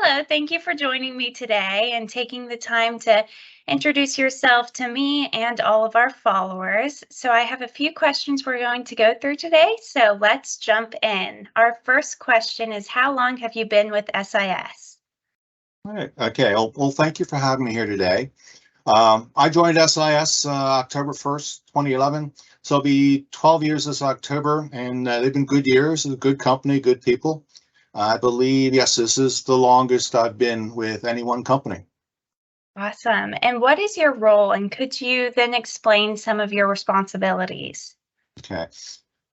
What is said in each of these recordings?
Hello, thank you for joining me today and taking the time to introduce yourself to me and all of our followers. So, I have a few questions we're going to go through today. So, let's jump in. Our first question is, how long have you been with SIS? All right. Okay. Well, thank you for having me here today. I joined SIS October 1st, 2011. So it'll be 12 years this October, and they've been good years. It's a good company, good people. I believe, yes, this is the longest I've been with any one company. Awesome. And what is your role? And could you then explain some of your responsibilities? Okay.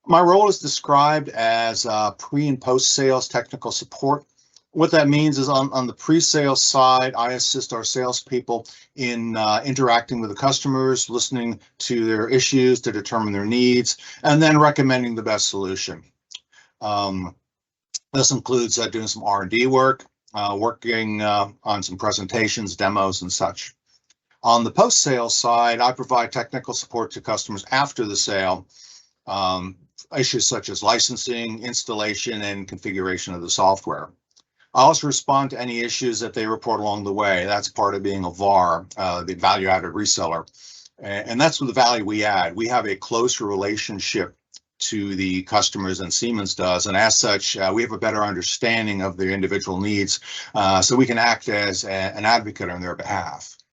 My role is described as pre and post sales technical support. What that means is on the pre-sales side, I assist our salespeople in interacting with the customers, listening to their issues to determine their needs, and then recommending the best solution. This includes doing some R&D work, working on some presentations, demos, and such. On the post-sales side, I provide technical support to customers after the sale, issues such as licensing, installation, and configuration of the software. I also respond to any issues that they report along the way. That's part of being a VAR, the value-added reseller. And that's the value we add. We have a closer relationship to the customers than Siemens does. And as such, we have a better understanding of their individual needs, so we can act as an advocate on their behalf.